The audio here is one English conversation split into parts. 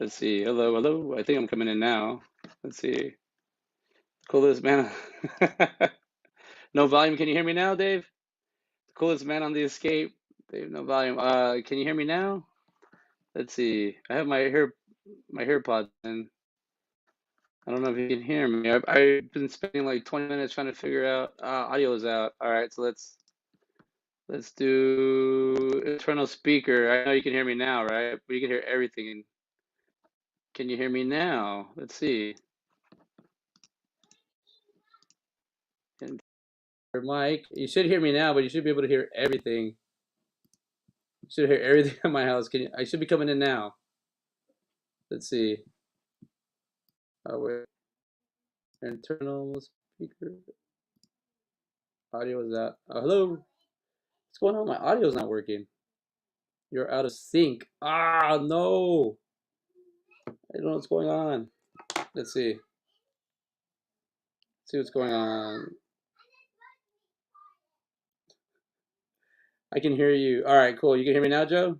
Let's see. Hello, hello. I think I'm coming in now. Let's see. Coolest man. No volume. Can you hear me now, Dave? Coolest man on the escape. Dave, no volume. Can you hear me now? Let's see. I have my AirPods in. I don't know if you can hear me. I've been spending like 20 minutes trying to figure out audio is out. All right, so let's do internal speaker. I know you can hear me now, right? But you can hear everything. Can you hear me now? Let's see. Mike, you should hear me now, but you should be able to hear everything. You should hear everything at my house. Can you? I should be coming in now. Let's see. Oh wait, internal speaker. Audio is out. Oh, hello. What's going on? My audio is not working. You're out of sync. Ah, no. I don't know what's going on. Let's see. See what's going on. I can hear you. All right, cool. You can hear me now, Joe?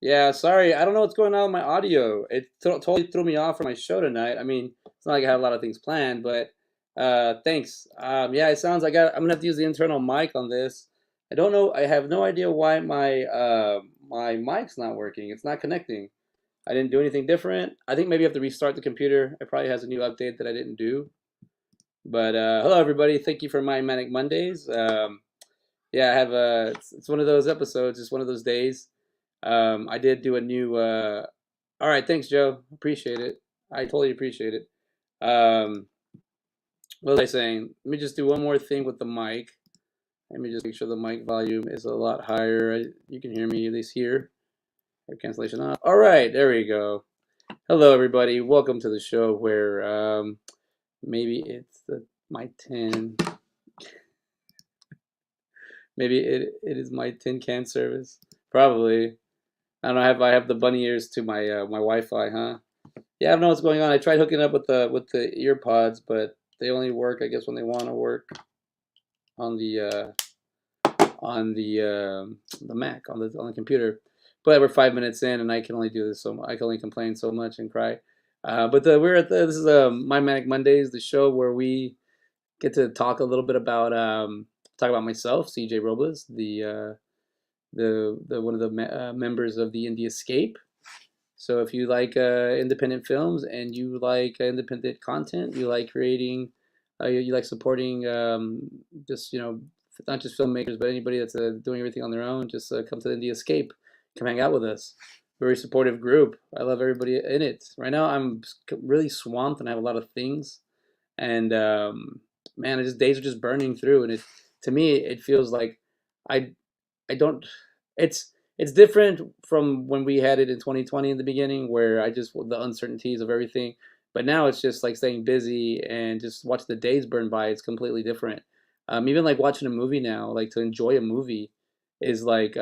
Yeah, sorry. I don't know what's going on with my audio. It totally threw me off for my show tonight. I mean, it's not like I had a lot of things planned, but thanks. Yeah, it sounds like I'm gonna have to use the internal mic on this. I don't know. I have no idea why my mic's not working. It's not connecting. I didn't do anything different. I think maybe I have to restart the computer. It probably has a new update that I didn't do. But hello, everybody. Thank you for my Manic Mondays. Yeah, I have it's one of those episodes. It's one of those days. I did do a new. All right, thanks, Joe. Appreciate it. I totally appreciate it. Um, what was I saying? Let me just do one more thing with the mic. Let me just make sure the mic volume is a lot higher. You can hear me at least here. Cancellation off. All right, there we go. Hello, everybody. Welcome to the show where maybe it's my 10. Maybe it is my tin can service. Probably. I don't know. I have the bunny ears to my my Wi-Fi, huh? Yeah, I don't know what's going on. I tried hooking up with the ear pods, but they only work, I guess, when they want to work on the Mac on the computer. But we're 5 minutes in, and I can only do this I can only complain so much and cry. But we're at this is my Manic Mondays, the show where we get to talk a little bit about talk about myself, CJ Robles, the one of the members of the Indie Escape. So if you like independent films and you like independent content, you like creating, you like supporting just not just filmmakers but anybody that's doing everything on their own, just come to the Indie Escape, come hang out with us. Very supportive group. I love everybody in it. Right now I'm really swamped and I have a lot of things, and man, days are just burning through, and to me it feels like I I don't. It's different from when we had it in 2020 in the beginning, where I just the uncertainties of everything. But now it's just like staying busy and just watch the days burn by. It's completely different. Even like watching a movie now, like to enjoy a movie, is like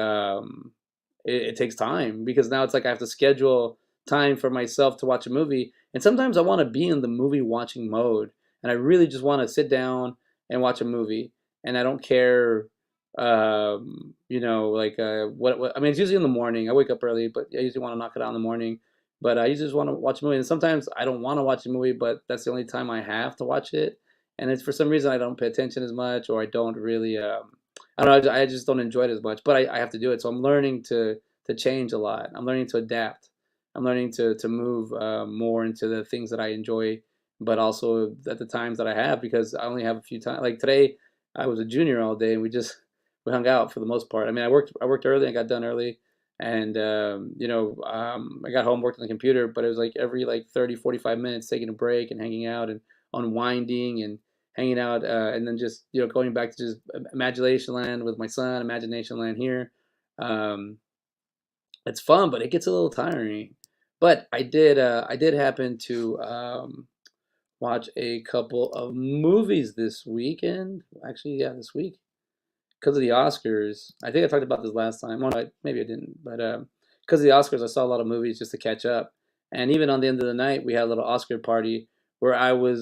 it takes time because now it's like I have to schedule time for myself to watch a movie, and sometimes I want to be in the movie watching mode, and I really just want to sit down and watch a movie, and I don't care like what I mean, it's usually in the morning. I wake up early, but I usually want to knock it out in the morning. But I usually just want to watch a movie, and sometimes I don't want to watch a movie, but that's the only time I have to watch it. And it's for some reason I don't pay attention as much, or I don't really, I don't know, I just don't enjoy it as much. But I have to do it, so I'm learning to change a lot. I'm learning to adapt. I'm learning to move more into the things that I enjoy, but also at the times that I have, because I only have a few times. Like today, I was a junior all day, and we hung out for the most part. I mean, I worked early and got done early, and I got home, worked on the computer, but it was like every like 30, 45 minutes taking a break and hanging out and unwinding and hanging out, and then just going back to just imagination land with my son, imagination land here. Um, it's fun, but it gets a little tiring. But I did happen to watch a couple of movies this weekend. Actually, yeah, this week because of the Oscars. I think I talked about this last time. Well, maybe I didn't, but because of the Oscars, I saw a lot of movies just to catch up. And even on the end of the night, we had a little Oscar party where I was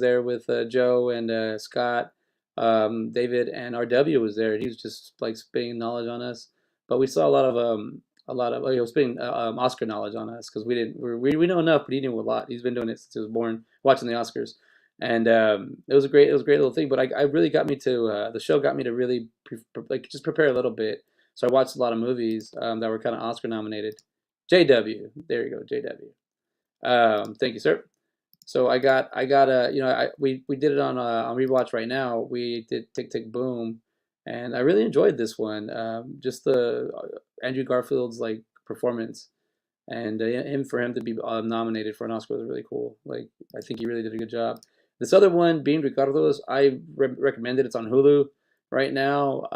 there with Joe and Scott, David, and RW was there. He was just like spitting knowledge on us. But we saw a lot of a lot of he was putting Oscar knowledge on us because we know enough, but he knew a lot. He's been doing it since he was born, watching the Oscars, and it was a great little thing. But I really got me to the show got me to really like just prepare a little bit. So I watched a lot of movies that were kind of Oscar nominated. JW, there you go, JW. Thank you, sir. So I got a we did it on rewatch right now. We did Tick Tick Boom, and I really enjoyed this one. Just the Andrew Garfield's like performance, and him for him to be nominated for an Oscar was really cool. Like I think he really did a good job. This other one, being Ricardo's, I recommended. It's on Hulu right now.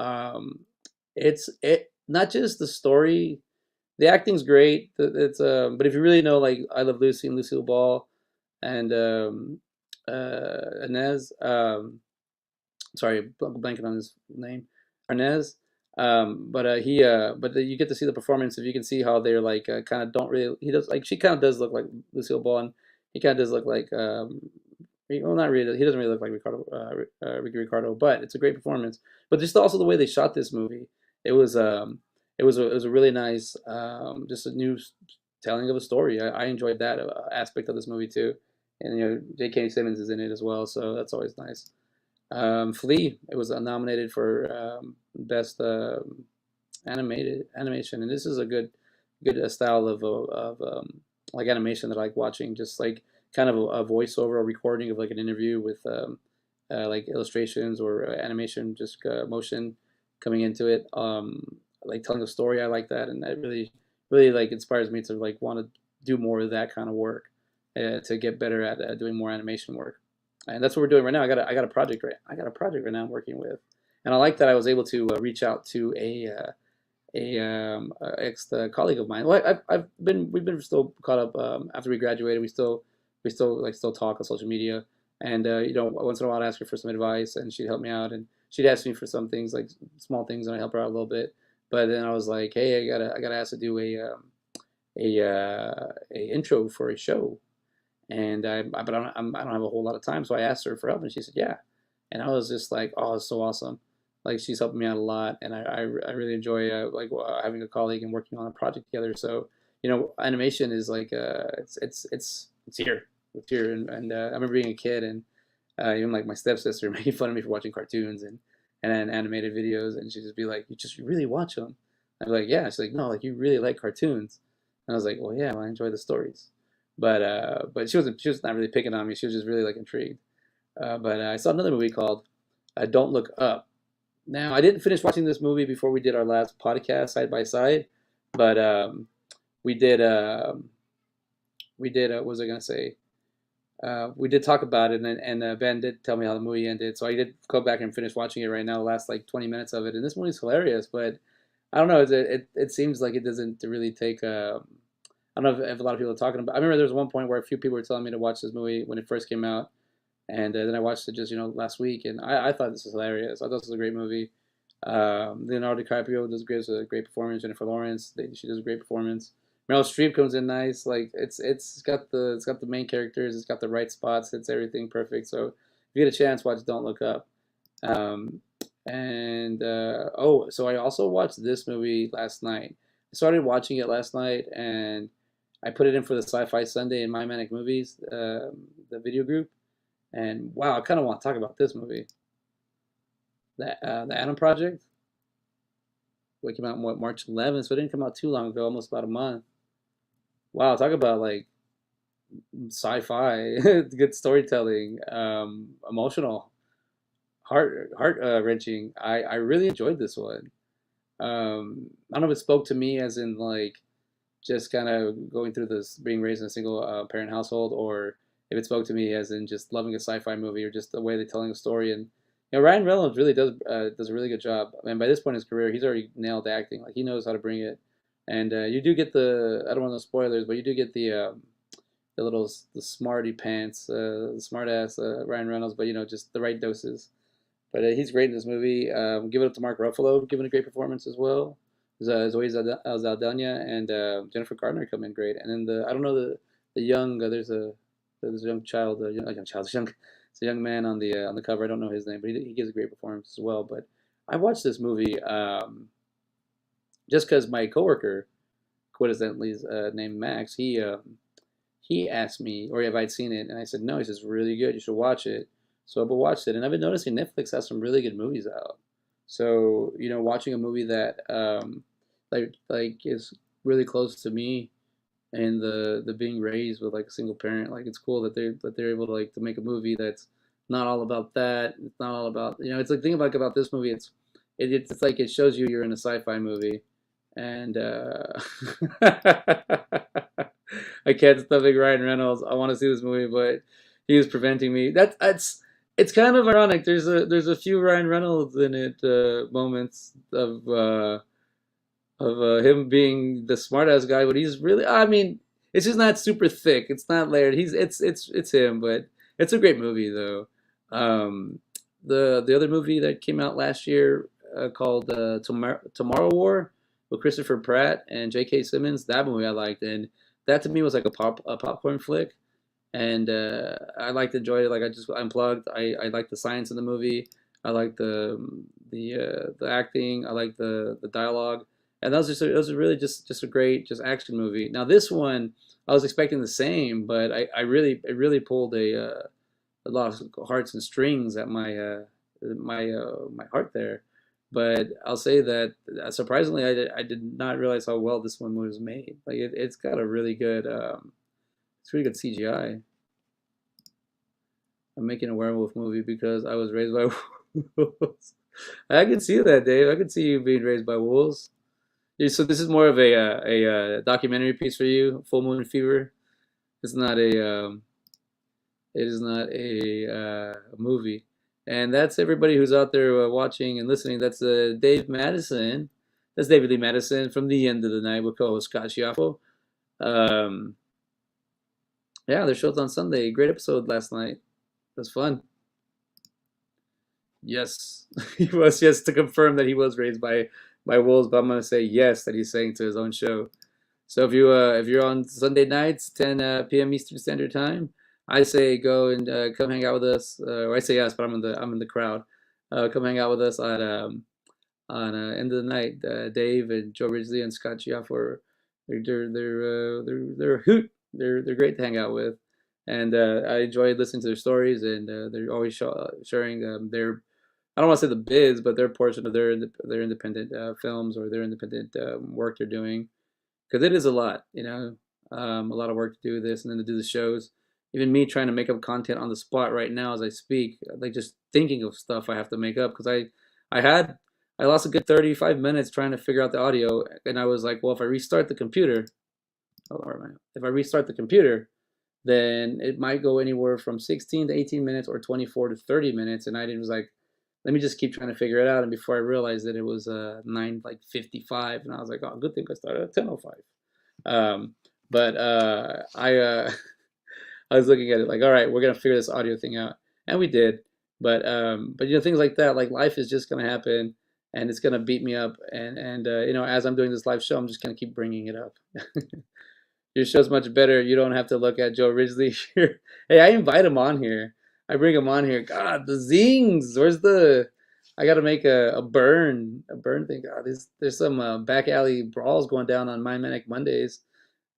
It not just the story, the acting's great. It's but if you really know like I Love Lucy and Lucille Ball and Inez. Sorry, blanking on his name, Arnez. You get to see the performance. If you can see how they're like kind of don't really. He does like she kind of does look like Lucille Ball, and he kind of does look like well, not really. He doesn't really look like Ricky Ricardo, but it's a great performance. But just also the way they shot this movie, it was it was a really nice just a new telling of a story. I enjoyed that aspect of this movie too, and J.K. Simmons is in it as well, so that's always nice. Flea, it was nominated for best animated animation, and this is a good style of like animation that I like watching, just like kind of a voiceover, a recording of like an interview with like illustrations or animation, just motion coming into it, like telling a story. I like that, and that really like inspires me to like want to do more of that kind of work to get better at doing more animation work. And that's what we're doing right now. I got a project right now I'm working with, and I like that I was able to reach out to a ex colleague of mine. Well, we've been still caught up after we graduated. We still talk on social media, and once in a while I ask her for some advice, and she'd help me out, and she'd ask me for some things like small things, and I help her out a little bit. But then I was like, hey, I gotta ask to do a intro for a show, and but I don't have a whole lot of time, so I asked her for help, and she said yeah, and I was just like, oh, it's so awesome. Like she's helping me out a lot, and I really enjoy having a colleague and working on a project together. So animation is like it's here, and I remember being a kid, and even like my stepsister making fun of me for watching cartoons and animated videos, and she'd just be like, you really watch them? I'd be like, yeah. She's like, no, like you really like cartoons, and I was like, well, yeah, well, I enjoy the stories, but she was not really picking on me. She was just really like intrigued. But I saw another movie called Don't Look Up. Now, I didn't finish watching this movie before we did our last podcast side by side, but we did what was I gonna say? We did talk about it, and Ben did tell me how the movie ended, so I did go back and finish watching it right now, the last like 20 minutes of it, and this movie's hilarious, but I don't know, it seems like it doesn't really take. I don't know if a lot of people are talking about. I remember there was one point where a few people were telling me to watch this movie when it first came out, and then I watched it just last week, and I thought this was hilarious. I thought this was a great movie. Leonardo DiCaprio does a great performance. Jennifer Lawrence, she does a great performance. Meryl Streep comes in nice. Like it's got the main characters. It's got the right spots. It's everything perfect. So if you get a chance, watch Don't Look Up. Um, so I also watched this movie last night. I started watching it last night, and I put it in for the Sci-Fi Sunday in My Manic Movies, the video group. And wow, I kind of want to talk about this movie, the Adam Project. It came out what, March 11th, so it didn't come out too long ago, almost about a month. Wow, talk about like sci-fi, good storytelling, emotional, heart wrenching. I really enjoyed this one. I don't know if it spoke to me as in like just kind of going through this, being raised in a single parent household, or if it spoke to me as in just loving a sci-fi movie, or just the way they're telling a story. And Ryan Reynolds really does a really good job. I mean, by this point in his career, he's already nailed acting. Like he knows how to bring it. And you do get I don't want no spoilers, but you do get the smarty pants, the smart ass Ryan Reynolds, but just the right doses. But he's great in this movie. Give it up to Mark Ruffalo, giving a great performance as well. Zoe Saldana and Jennifer Gardner come in great. And then I don't know the young there's a young child, it's a young man on the cover. I don't know his name, but he gives a great performance as well. But I watched this movie just because my coworker coincidentally named Max. He asked me, or if I'd seen it, and I said no. He says really good. You should watch it. So I watched it, and I've been noticing Netflix has some really good movies out. So watching a movie that like is really close to me, and the being raised with like a single parent, like it's cool that they're able to like to make a movie that's not all about that. It's not all about It's like thing about this movie. It's like it shows you you're in a sci-fi movie, and I can't stop thinking Ryan Reynolds. I want to see this movie, but he was preventing me. It's kind of ironic. There's a few Ryan Reynolds in it moments of him being the smart ass guy, but he's really. I mean, it's just not super thick. It's not layered. It's him, but it's a great movie though. Um, the other movie that came out last year called Tomorrow War with Christopher Pratt and J.K. Simmons. That movie I liked, and that to me was like a popcorn flick, and I liked enjoyed it. Like I just unplugged. I liked the science in the movie. I liked the acting. I liked the dialogue, and it was really just a great just action movie. Now this one I was expecting the same, but it really pulled a lot of hearts and strings at my heart there. But I'll say that surprisingly, I did not realize how well this one was made. Like it's got a really good, it's really good CGI. I'm making a werewolf movie because I was raised by wolves. I can see that, Dave. I can see you being raised by wolves. Yeah, so this is more of a documentary piece for you, Full Moon Fever. It's not it is not a movie. And that's everybody who's out there watching and listening. That's Dave Madison. That's David Lee Madison from The End of the Night with co-host Scott Schiaffo. Um, yeah, their show's on Sunday. Great episode last night. It was fun. Yes, he was. Yes, to confirm that he was raised by wolves, but I'm gonna say yes that he's saying to his own show. So if you're on Sunday nights, 10 p.m. Eastern Standard Time, I say go and come hang out with us. Or I say yes, but I'm in the crowd. Come hang out with us on end of the night. Dave and Joe Ridgely and Scott Giaffo, they're a hoot. They're great to hang out with, and I enjoy listening to their stories, and they're always sharing their I don't want to say the biz, but their portion of their independent films or their independent work they're doing, because it is a lot, a lot of work to do this and then to do the shows. Even me trying to make up content on the spot right now as I speak, like just thinking of stuff I have to make up because I had I lost a good 35 minutes trying to figure out the audio, and I was like, well, if I restart the computer, if I restart the computer, then it might go anywhere from 16 to 18 minutes or 24 to 30 minutes, and I was like, let me just keep trying to figure it out. And before I realized that it was 9:55, and I was like, oh, good thing I started at 10:05. But I was looking at it like, all right, we're gonna figure this audio thing out, and we did. But things like that, like life is just gonna happen, and it's gonna beat me up, and as I'm doing this live show, I'm just gonna keep bringing it up. Your show's much better. You don't have to look at Joe Ridgely here. Hey, I invite him on here. I bring him on here. God, the zings. Where's the? I got to make a burn thing. God, there's some back alley brawls going down on my Manic Mondays.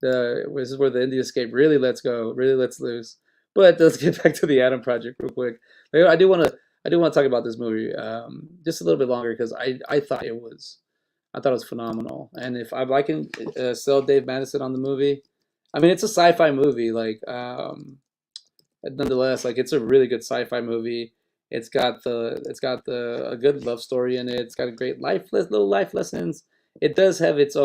This is where the Indie Escape really lets go, really lets loose. But let's get back to the Adam Project real quick. Like, I do want to talk about this movie just a little bit longer because I thought it was phenomenal. And if I can sell Dave Madison on the movie, I mean it's a sci-fi movie. Like nonetheless, like it's a really good sci-fi movie. It's got a good love story in it. It's got a great little life lessons. It does have its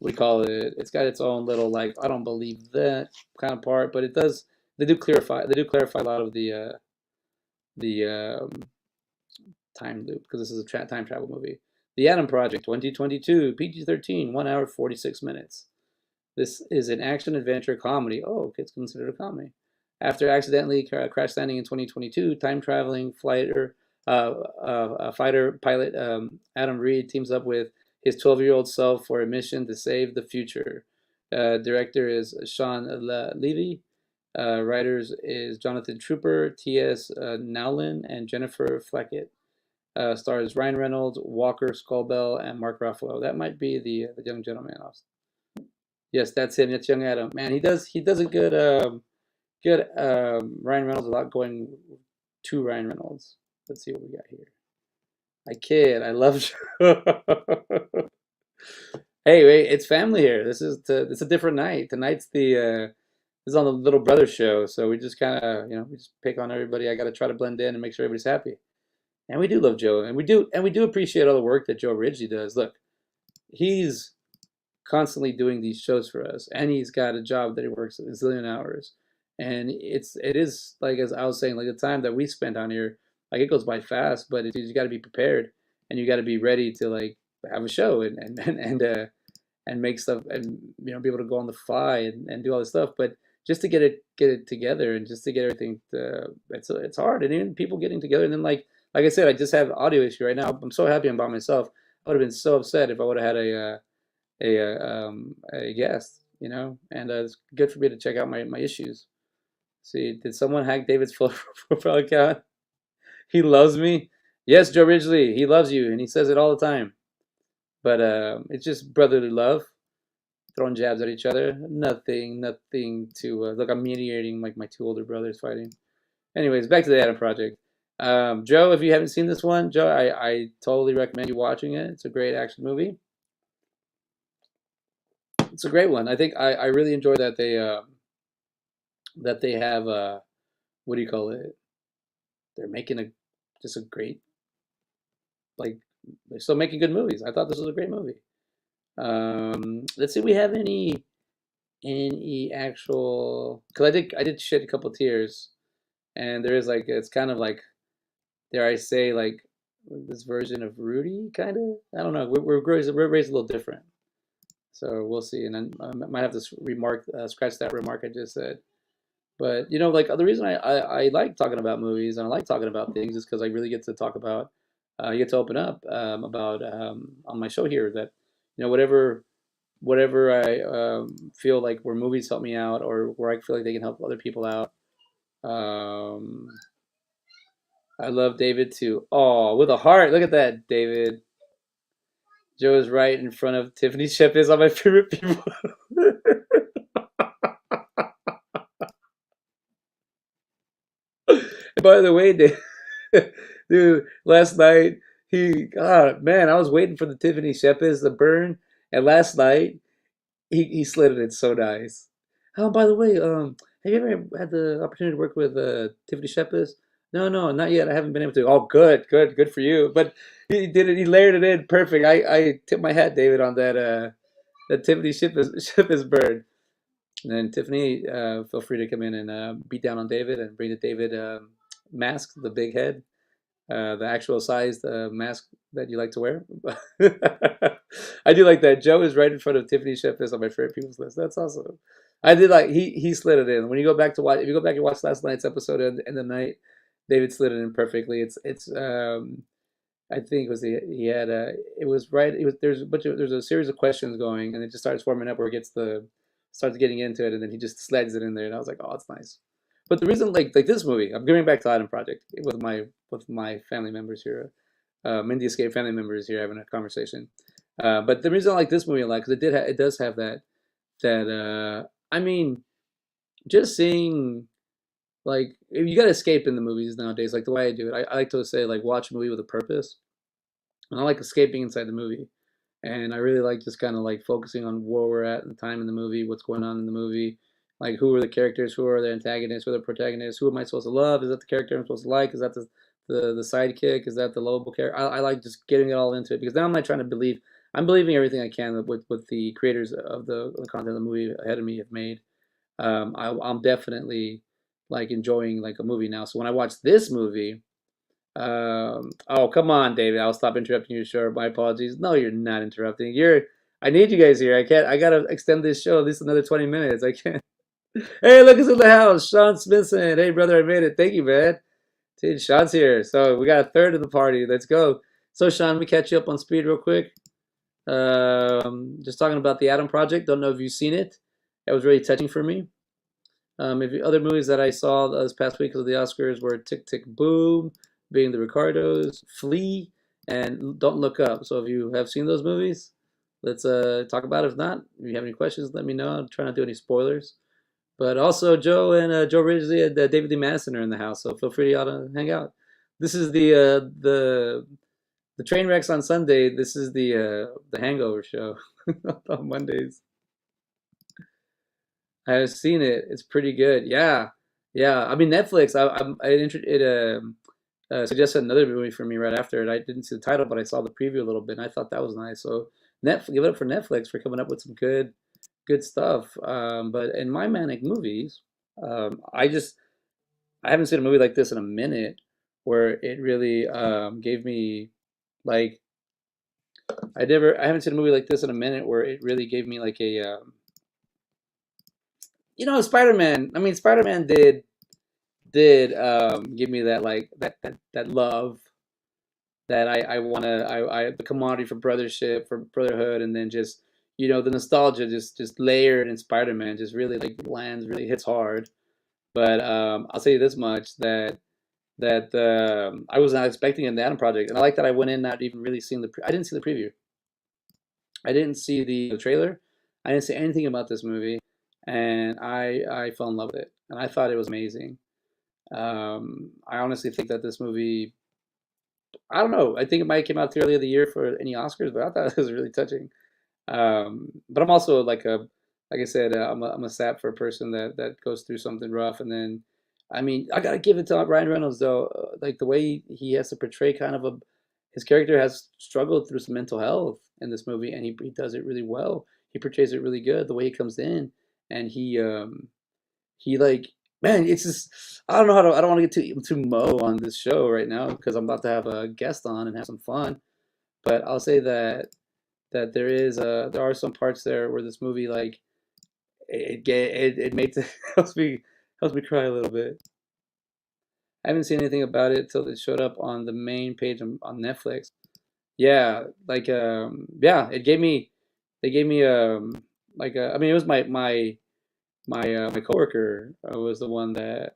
we call it. It's got its own little like I don't believe that kind of part, but it does. They do clarify a lot of the time loop because this is a time travel movie. The Adam Project 2022 PG-13 1 hour 46 minutes. This is an action adventure comedy. Oh, okay, it's considered a comedy. After accidentally crash landing in 2022, time traveling fighter pilot Adam Reed teams up with his 12-year-old self for a mission to save the future. Director is Sean Levy. Writers is Jonathan Trooper, T.S. Nowlin, and Jennifer Fleckett. Stars Ryan Reynolds, Walker Scobell, and Mark Ruffalo. That might be the young gentleman. Yes, that's him. That's young Adam. Man, he does a good Ryan Reynolds without going to Ryan Reynolds. Let's see what we got here. I kid. I love. Hey, wait, it's family here. It's a different night. Tonight's this is on the Little Brother show, so we just kind of we just pick on everybody. I got to try to blend in and make sure everybody's happy. And we do love Joe, and we do appreciate all the work that Joe Ridgely does. Look, he's constantly doing these shows for us, and he's got a job that he works a zillion hours, and it is like as I was saying, like the time that we spend on here, like it goes by fast, but you got to be prepared, and you got to be ready to like have a show and make stuff and be able to go on the fly and do all this stuff, but just to get it together and just to get everything it's hard, and even people getting together, and then like I said, I just have audio issue right now. I'm so happy I'm by myself. I would have been so upset if I would have had a guest, and it's good for me to check out my issues. See, did someone hack David's profile account? He loves me. Yes, Joe Ridgely, he loves you, and he says it all the time. But it's just brotherly love, throwing jabs at each other. Nothing to look. I'm mediating like my two older brothers fighting. Anyways, back to the Adam Project. Joe, if you haven't seen this one, Joe, I totally recommend you watching it. It's a great action movie. It's a great one. I think I really enjoy that they have what do you call it? They're making just a great, like, they're still making good movies. I thought this was a great movie. Let's see if we have any actual, because I did shed a couple tears, and there is like it's kind of like, dare I say, like this version of Rudy, kind of. I don't know. We're raised a little different, so we'll see. And then I might have to scratch that remark I just said. But like the reason I like talking about movies and I like talking about things is because I really get to talk about, you get to open up about on my show here that whatever I feel like where movies help me out or where I feel like they can help other people out. Um, I love David too. Oh, with a heart. Look at that, David. Joe is right in front of Tiffany Shep is on my favorite people. By the way, dude, last night God, man, I was waiting for the Tiffany Shepis to burn, and last night he slid it in so nice. Oh, by the way, have you ever had the opportunity to work with Tiffany Shepis? No, no, not yet. I haven't been able to. Oh, good for you. But he did it. He layered it in perfect. I tip my hat, David, on that Tiffany Shepis burn. And then Tiffany, feel free to come in and beat down on David and bring the David mask, the big head, the actual sized mask that you like to wear. I do like that. Joe is right in front of Tiffany Shepis on my favorite people's list. That's awesome. I did like he slid it in. When you go back to watch, if you go back and watch last night's episode and the night, David slid it in perfectly. It's I think it was he had it was right. It was there's a series of questions going, and it just starts forming up where it starts getting into it, and then he just sleds it in there, and I was like, oh, it's nice. But the reason, like this movie, I'm going back to Adam Project with my family members here, Mindy Escape family members here having a conversation. But the reason I like this movie a lot because it does have that I mean, just seeing like you got to escape in the movies nowadays. Like the way I do it, I like to say like watch a movie with a purpose, and I like escaping inside the movie. And I really like just kind of like focusing on where we're at in the time in the movie, what's going on in the movie, like who are the characters, who are the antagonists, who are the protagonists, who am I supposed to love? Is that the character I'm supposed to like? Is that the sidekick? Is that the lovable character? I like just getting it all into it because now I'm not trying to believe. I'm believing everything I can with the creators of the content of the movie ahead of me have made. I'm definitely like enjoying like a movie now. So when I watch this movie, oh, come on, David. I'll stop interrupting you, sure. My apologies. No, you're not interrupting. I need you guys here. I gotta extend this show at least another 20 minutes. I can't. Hey, look, it's in the house. Sean Smithson. Hey, brother, I made it. Thank you, man. Dude, Sean's here. So we got a third of the party. Let's go. So, Sean, let me catch you up on speed real quick. Just talking about the Adam Project. Don't know if you've seen it. That was really touching for me. If other movies that I saw this past week of the Oscars were Tick Tick Boom, being the Ricardos, Flee, and Don't Look Up. So if you have seen those movies, let's talk about it. If not, if you have any questions, let me know. I'm trying not to do any spoilers. But also, Joe and Joe Ridgely and David Lee Madison are in the house, so feel free to hang out. This is the train wrecks on Sunday. This is the Hangover show on Mondays. I've seen it. It's pretty good. Yeah, yeah. I mean, Netflix. It suggested another movie for me right after it. I didn't see the title, but I saw the preview a little bit, and I thought that was nice. So, give it up for Netflix for coming up with some good stuff. But in my Manic movies, I haven't seen a movie like this in a minute, where it really gave me like I haven't seen a movie like this in a minute where it really gave me like a Spider-Man. I mean, Spider-Man did give me that like that love that I want to I the commodity for brotherhood, and then just the nostalgia just layered in Spider-Man just really like lands, really hits hard. But I'll say this much, that I was not expecting an Adam project, and I like that I went in not even really seeing I didn't see the preview, I didn't see the trailer, I didn't see anything about this movie, and I fell in love with it, and I thought it was amazing. I honestly think that this movie, I don't know, I think it might have came out too early of the year for any Oscars, but I thought it was really touching. But I'm also like I said, I'm a sap for a person that goes through something rough, and then, I mean, I gotta give it to Ryan Reynolds though, like the way he has to portray kind of his character has struggled through some mental health in this movie, and he does it really well. He portrays it really good. The way he comes in, and he like, man, it's just, I don't know I don't want to get too mo on this show right now because I'm about to have a guest on and have some fun. But I'll say that there are some parts there where this movie, like, it makes it helps me cry a little bit. I haven't seen anything about it till it showed up on the main page on Netflix. Yeah, like yeah, they gave me like I mean, it was my coworker was the one that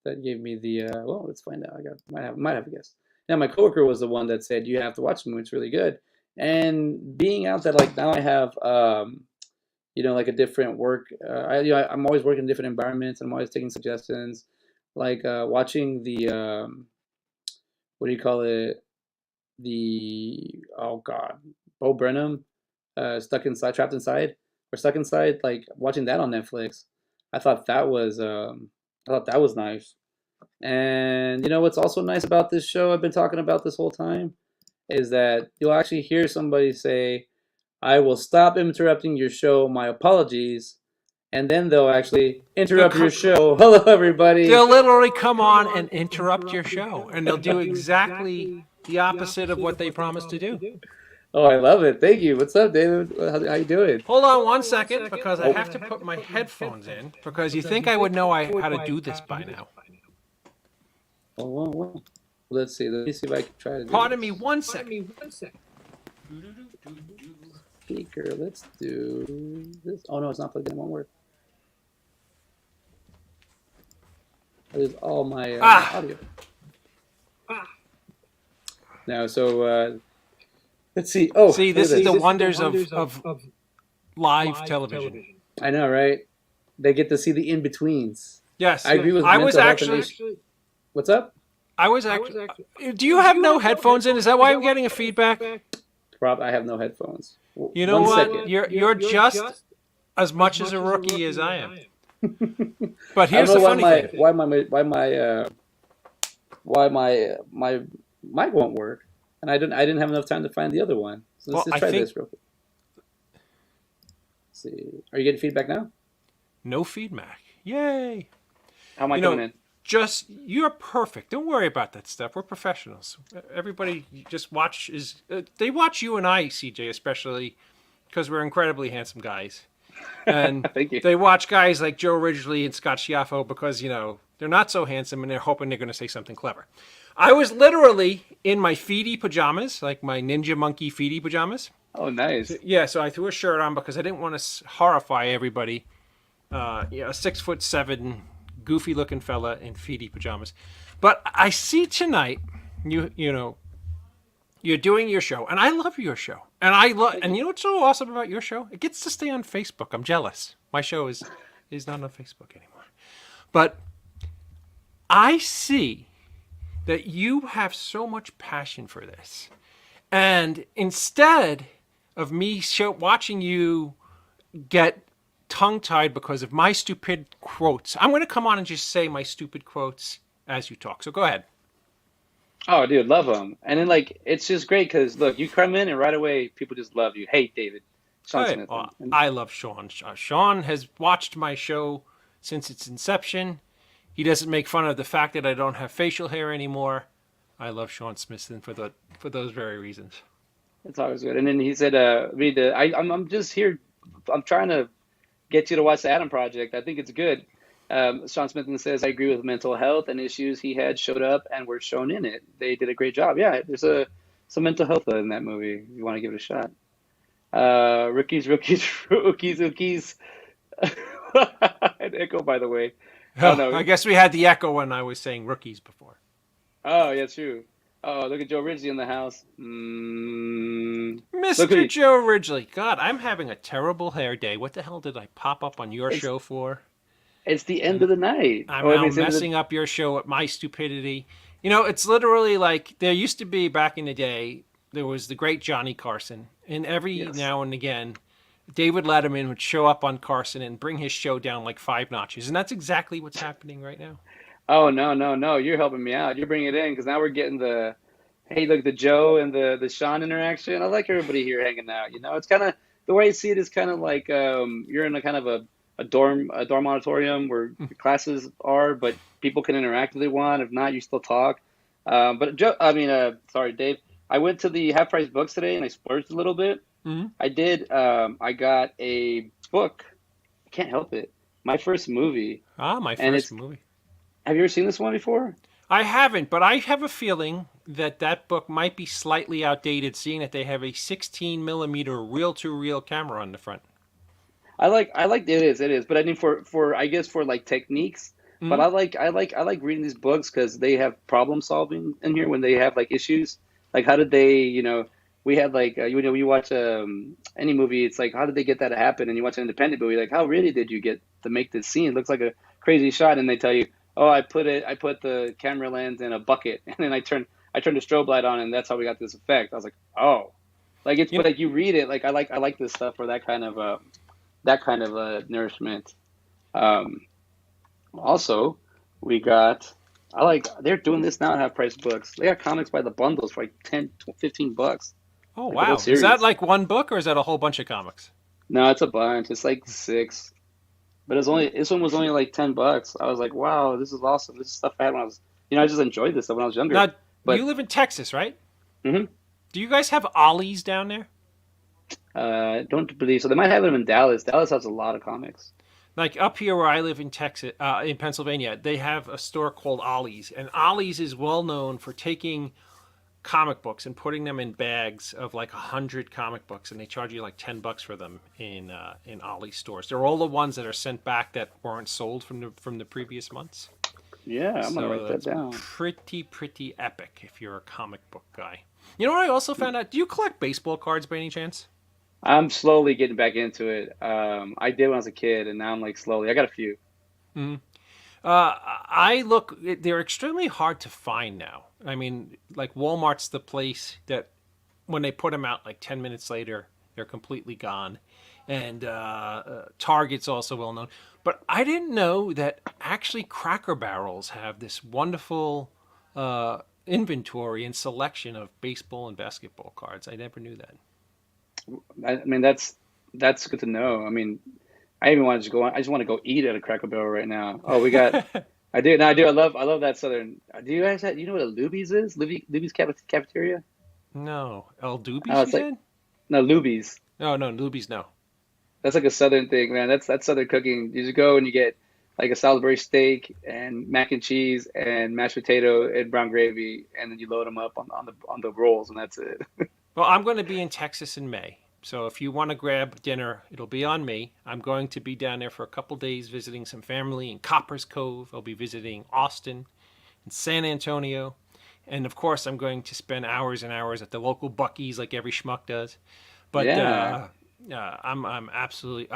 gave me the well, let's find out. I got might have a guess. Now, my coworker was the one that said you have to watch the movie, it's really good. And being out that, like, now I have like a different work, I'm always working in different environments, and I'm always taking suggestions, like watching the what do you call it, the, oh god, Bo Burnham, Trapped Inside, or Stuck Inside, like watching that on Netflix. I thought that was nice. And what's also nice about this show I've been talking about this whole time is that you'll actually hear somebody say, I will stop interrupting your show, my apologies, and then they'll actually interrupt your show. Hello, everybody. They'll literally come on and interrupt your show, and they'll do exactly the opposite of what they promised to do. Oh, I love it. Thank you. What's up, David? How you doing? Hold on one second, because I have to put my headphones in, because you think I would know how to do this by now. Oh, well. Let's see. Let me see if I can try to do Pardon me one second. Speaker. Let's do this. Oh, no, it's not plugged in. It won't work. There's all my audio. Now, so let's see. Oh, see, this is the wonders of live television. I know, right? They get to see the in-betweens. Yes. I agree with I was actually... What's up? I was actually... Do you have no headphones in? Is that why I'm getting a feedback? I have no headphones. You know what? You're just as much as a rookie as I am. But here's the funny thing. Why my mic won't work, and I didn't have enough time to find the other one. So let's try this real quick. Let's see. Are you getting feedback now? No feedback. Yay. How am I coming in? You're perfect. Don't worry about that stuff. We're professionals. Everybody just they watch you and I, CJ, especially, because we're incredibly handsome guys. And Thank you. They watch guys like Joe Ridgely and Scott Schiaffo because, they're not so handsome, and they're hoping they're going to say something clever. I was literally in my feety pajamas, like my Ninja Monkey feety pajamas. Oh, nice. Yeah, so I threw a shirt on because I didn't want to horrify everybody. A 6'7" goofy looking fella in feety pajamas. But I see tonight, you know, you're doing your show, and I love your show, and I love, and you know what's so awesome about your show? It gets to stay on Facebook. I'm jealous. My show is not on Facebook anymore, but I see that you have so much passion for this, and instead of me watching you get tongue-tied because of my stupid quotes, I'm going to come on and just say my stupid quotes as you talk. So go ahead. Oh, dude, love them. And then like it's just great because look, you come in and right away people just love you. Hey, David, Sean Hey, Smith, well, and I love Sean. Sean has watched my show since its inception. He doesn't make fun of the fact that I don't have facial hair anymore. I love Sean Smithson for those very reasons. it's always good. And then he said, "Read the. I'm just here. I'm trying to get you to watch the Adam Project. I think it's good." Sean Smithson says, "I agree with mental health and issues he had showed up and were shown in it. They did a great job. Yeah, there's some mental health in that movie. If you want to give it a shot." Rookies. An echo, by the way. I don't Oh, know. I guess we had the echo when I was saying rookies before. Oh, yeah, true. Oh, look at Joe Ridgely in the house. Look who Mr. Joe Ridgely. God, I'm having a terrible hair day. What the hell did I pop up on your it's show for? it's the end And of the night. I'm Oh, I mean, now it's the end of the messing up your show with my stupidity. You know, it's literally like there used to be back in the day, there was the great Johnny Carson. And every yes. now and again, David Letterman would show up on Carson and bring his show down like 5 notches. And that's exactly what's happening right now. Oh, no, no, no. You're helping me out. You're bringing it in because now we're getting the hey, look, the Joe and the Sean interaction. I like everybody here hanging out. It's kind of the way I see it is kind of like you're in a kind of a dorm auditorium where your classes are, but people can interact if they want. If not, you still talk. But Joe, I mean, sorry, Dave. I went to the half price books today and I splurged a little bit. Mm-hmm. I did. I got a book. I can't help it. My first movie, Ah, my and first it's. movie. Have you ever seen this one before? I haven't, but I have a feeling that that book might be slightly outdated, seeing that they have a 16 millimeter reel-to-reel camera on the front. I like it is, but I mean for I guess for like techniques, but Mm-hmm. I like reading these books because they have problem solving in here when they have like issues, like how did they, we had like you watch any movie, it's like how did they get that to happen, and you watch an independent movie, like how really did you get to make this scene? It looks like a crazy shot, and they tell you, oh, I put the camera lens in a bucket, and then I turned the strobe light on, and that's how we got this effect. I was like, oh, like it's You but like you read it, like I like this stuff for that kind of nourishment. Um, Also, we got they're doing this now at half price books. They got comics by the bundles for like 10, 15 bucks, Oh, like the whole wow. Is that series. like one book or is that a whole bunch of comics? No, it's a bunch. It's like six, but this one was only like 10 bucks. I was like, wow, this is awesome. This is stuff I had when I was, I just enjoyed this stuff when I was younger. Now, you But live in Texas, right? mhm, Do you guys have Ollies down there? don't believe so. They might have them in Dallas. Dallas has a lot of comics. Like up here where I live in Texas, in Pennsylvania, they have a store called Ollie's, and Ollie's is well known for taking comic books and putting them in bags of like 100 comic books, and they charge you like $10 for them in Ollie's stores. They're all the ones that are sent back that weren't sold from the previous months. Yeah, I'm gonna So write that that's down. pretty epic if you're a comic book guy. You know what I also found out? Do you collect baseball cards by any chance? I'm slowly getting back into it. I did when I was a kid, and now I'm like slowly. I got a few. Mhm. I look, they're extremely hard to find now. I mean, like Walmart's the place that when they put them out like 10 minutes later, they're completely gone. And Target's also well known. But I didn't know that actually Cracker Barrels have this wonderful inventory and selection of baseball and basketball cards. I never knew that. I mean, that's good to know. I mean, I even want to just go on. I just want to go eat at a Cracker Barrel right now. Oh, we got. I do. No, I do. I love that Southern. Do you guys have? You know what a Luby's is? Luby's cafeteria. No. El Oh, Doobies, you it's like said? no Luby's. No, no, Lubies, no. That's like a Southern thing, man. That's Southern cooking. You just go and you get like a Salisbury steak and mac and cheese and mashed potato and brown gravy, and then you load them up on the rolls, and that's it. Well, I'm going to be in Texas in May. So if you want to grab dinner, it'll be on me. I'm going to be down there for a couple days visiting some family in Copper's Cove. I'll be visiting Austin. in San Antonio. And of course, I'm going to spend hours and hours at the local Buc-ee's like every schmuck does. But Yeah. I'm absolutely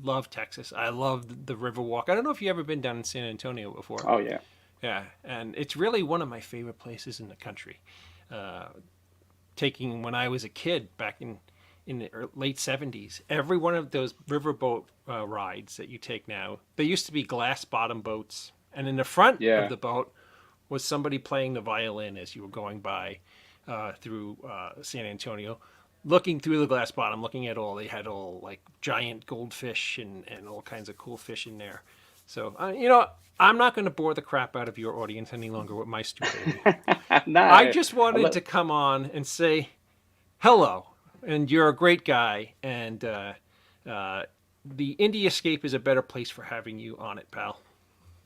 love Texas. I love the Riverwalk. I don't know if you've ever been down in San Antonio before. Oh yeah. Yeah, and it's really one of my favorite places in the country. Taking when I was a kid back in the late 70s, every one of those riverboat rides that you take now, they used to be glass bottom boats, and in the front of Yeah. the boat was somebody playing the violin as you were going by through San Antonio, looking through the glass bottom, looking at all they had all like giant goldfish and all kinds of cool fish in there. So I'm not going to bore the crap out of your audience any longer with my stupidity. I Nah. just wanted to come on and say hello, and you're a great guy, and the Indie Escape is a better place for having you on it, pal.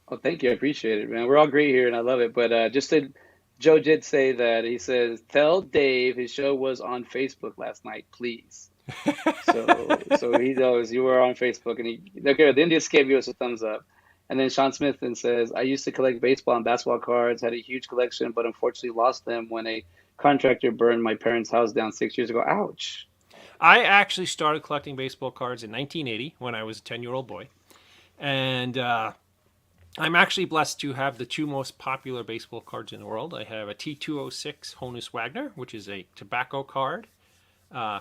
Oh, thank you. I appreciate it, man. We're all great here, and I love it. But Joe did say that he says, "Tell Dave his show was on Facebook last night, please." So he knows you were on Facebook, and he okay. The Indians gave you us a thumbs up, and then Sean Smith then says, "I used to collect baseball and basketball cards, had a huge collection, but unfortunately lost them when a contractor burned my parents' house down 6 years ago. Ouch." I actually started collecting baseball cards in 1980 when I was a 10-year-old boy, and I'm actually blessed to have the two most popular baseball cards in the world. I have a T206 Honus Wagner, which is a tobacco card. Uh,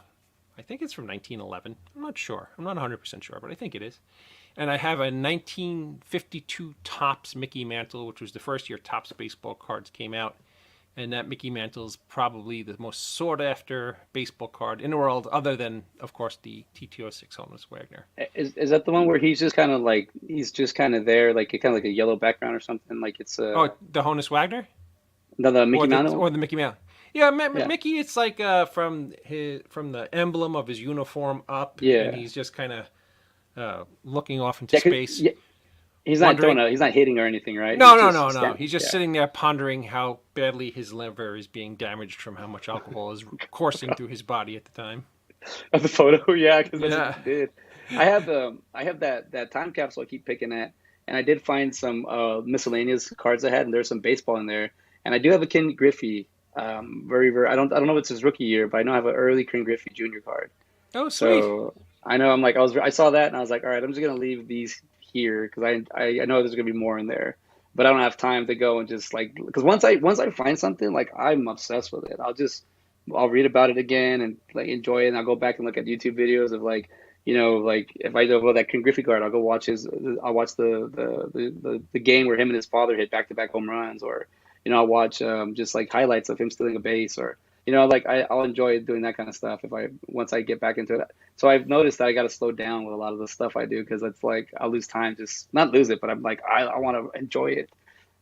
I think it's from 1911. I'm not sure. I'm not 100% sure, but I think it is. And I have a 1952 Topps Mickey Mantle, which was the first year Topps baseball cards came out. And that Mickey Mantle is probably the most sought after baseball card in the world, other than, of course, the T206 Honus Wagner. Is that the one where he's just kind of like he's just kind of there, like kind of like a yellow background or something? Like it's Oh, the Honus Wagner? the Or Mickey Mantle? the Mickey Mouse. Yeah, Yeah, Mickey. It's like from the emblem of his uniform up, and yeah, he's just kind of looking off into yeah. 'Cause, space, yeah, wondering. he's not hitting or anything, right? No, He's no, just no, no. standing. He's just Yeah, sitting there pondering how badly his liver is being damaged from how much alcohol is coursing through his body at the time. of the photo. Yeah, because that's what Yeah. you did. I have that time capsule I keep picking at, and I did find some miscellaneous cards I had, and there's some baseball in there, and I do have a Ken Griffey. Very. I don't know if it's his rookie year, but I know I have an early Ken Griffey Jr. card. Oh, sweet. So I know I saw that and I was like, all right, I'm just gonna leave these here because I know there's gonna be more in there, but I don't have time to go and just like because once I find something like I'm obsessed with it. I'll read about it again and like enjoy it, and I'll go back and look at YouTube videos of like like if I know that Ken Griffey card, I'll watch the game where him and his father hit back to back home runs, or I'll watch just like highlights of him stealing a base, or like I'll enjoy doing that kind of stuff if I once I get back into it. So I've noticed that I got to slow down with a lot of the stuff I do because it's like I'll lose time, just not lose it, but I'm like I want to enjoy it.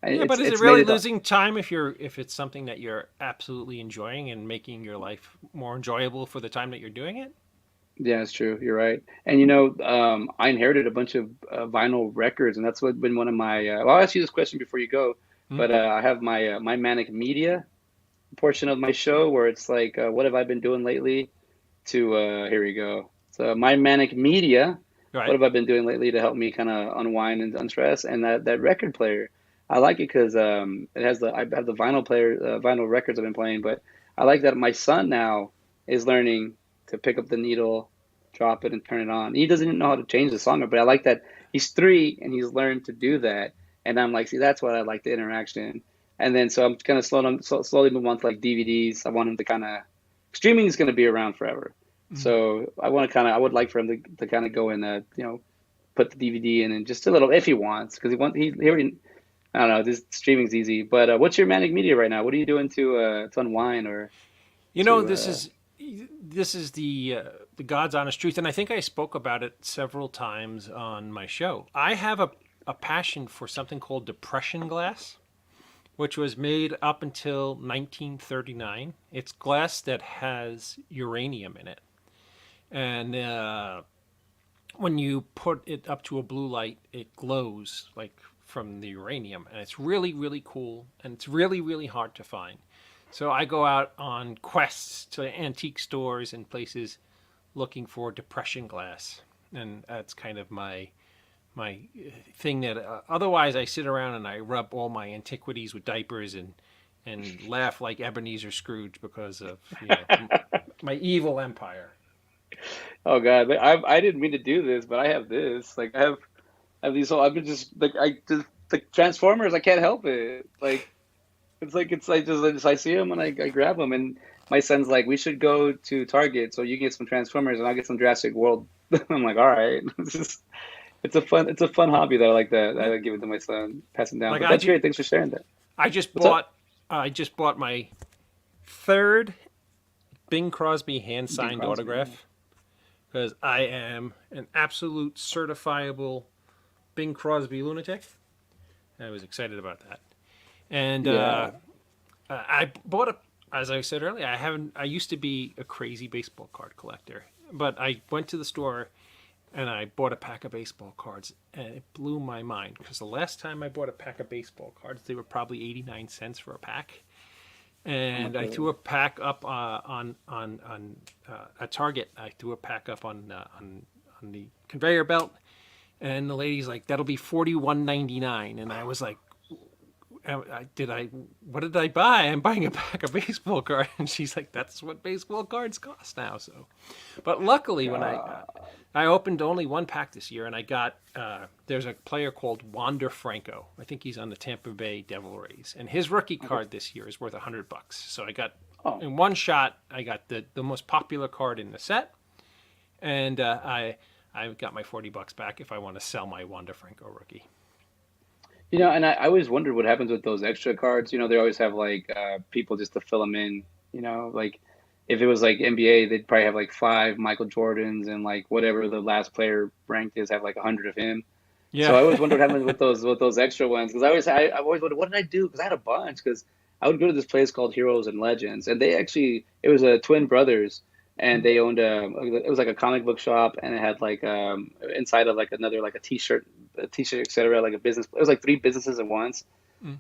Yeah, but is it It's made really it. losing time if it's something that you're absolutely enjoying and making your life more enjoyable for the time that you're doing it? Yeah, it's true. You're right. And I inherited a bunch of vinyl records, and that's what been one of my. Well, I'll ask you this question before you go, Hmm? but I have my Manic Media portion of my show where it's like, what have I been doing lately? To here we go. So my Manic Media, what Right. have I been doing lately to help me kind of unwind and unstress? And that record player, I like it because it has I have the vinyl player, vinyl records I've been playing, but I like that my son now is learning to pick up the needle, drop it, and turn it on. He doesn't even know how to change the song, but I like that he's 3 and he's learned to do that. And I'm like, see, that's what I like, the interaction. And then so I'm kind of slowly moving on to like DVDs. I want him to kind of streaming is going to be around forever. Mhm. So I would like for him to kind of go in, put the DVD in and just a little if he wants, because he already, I don't know, this streaming's easy. But what's your Manic Media right now? What are you doing to unwind or You know, to this is the God's honest truth, and I think I spoke about it several times on my show. I have a passion for something called depression glass, which was made up until 1939. It's glass that has uranium in it, and when you put it up to a blue light, it glows like from the uranium, and it's really, really cool, and it's really, really hard to find. So I go out on quests to antique stores and places looking for depression glass, and that's kind of my thing that otherwise I sit around and I rub all my antiquities with diapers and laugh like Ebenezer Scrooge because of my evil empire. Oh God, I didn't mean to do this, but I have this. Like I have these whole. I've been just like I just the Transformers. I can't help it. It's like just I see them and I grab them. And my son's like, we should go to Target so you can get some Transformers and I'll get some Jurassic World. I'm like, all right. It's a fun hobby that I like that. I like giving to my son, passing down. Like But that's great. Thanks for sharing that. I just What's up? bought I just bought my third Bing Crosby hand Bing signed Crosby. Yeah. autograph because I am an absolute certifiable Bing Crosby lunatic. I was excited about that. And Yeah. I bought a, as I said earlier, I haven't. I used to be a crazy baseball card collector, but I went to the store and I bought a pack of baseball cards, and it blew my mind because the last time I bought a pack of baseball cards, they were probably 89 cents for a pack, and I Okay. threw a pack up at Target. I threw a pack up on the conveyor belt, and the lady's like, "That'll be 41.99," and I was like, what did I buy? I'm buying a pack of baseball cards. And she's like, that's what baseball cards cost now. So, but luckily when God. I opened only one pack this year and I got, there's a player called Wander Franco. I think he's on the Tampa Bay Devil Rays and his rookie Okay. card this year is worth $100. So I got Oh. in one shot, I got the most popular card in the set. And, I got my $40 back if I want to sell my Wander Franco rookie. And I always wondered what happens with those extra cards. They always have like people just to fill them in. Like if it was like NBA, they'd probably have like five Michael Jordans and like whatever the last player ranked is, have like 100 of him. So Yeah. I always wondered what happens with those extra ones because I always wondered what did I do because I had a bunch because I would go to this place called Heroes and Legends and they actually it was a twin brothers and they owned it was like a comic book shop and it had like inside of like another like a t-shirt etc like a business it was like three businesses at once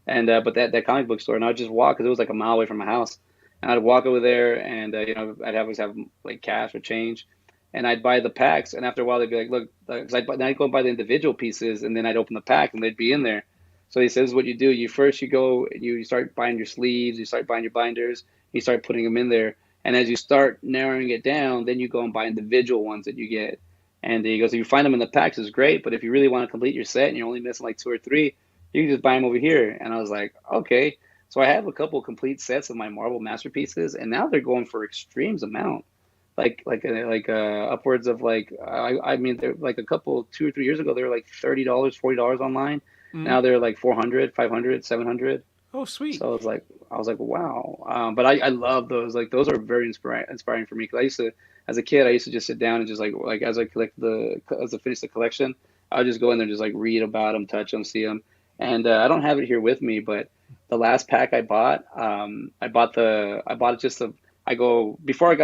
and but that comic book store and I would just walk because it was like a mile away from my house and I'd walk over there and I'd always have like cash or change and I'd buy the packs and after a while they'd be like look because then I'd go and buy the individual pieces and then I'd open the pack and they'd be in there so he says what you do you go you start buying your sleeves you start buying your binders you start putting them in there and as you start narrowing it down then you go and buy individual ones that you get and he goes if you find them in the packs is great but if you really want to complete your set and you're only missing like two or three you can just buy them over here and I was like okay so I have a couple complete sets of my Marvel masterpieces and now they're going for extremes amount upwards of like I mean they're like a couple 2 or 3 years ago they were like $30 $40 online now they're like 400 500 700 Oh, sweet. so I was like wow but I love those like those are very inspiring for me because I used to as a kid I used to just sit down and just like as I finish the collection I would just go in there and just like read about them touch them see them and I don't have it here with me but the last pack I bought I bought it just to I go before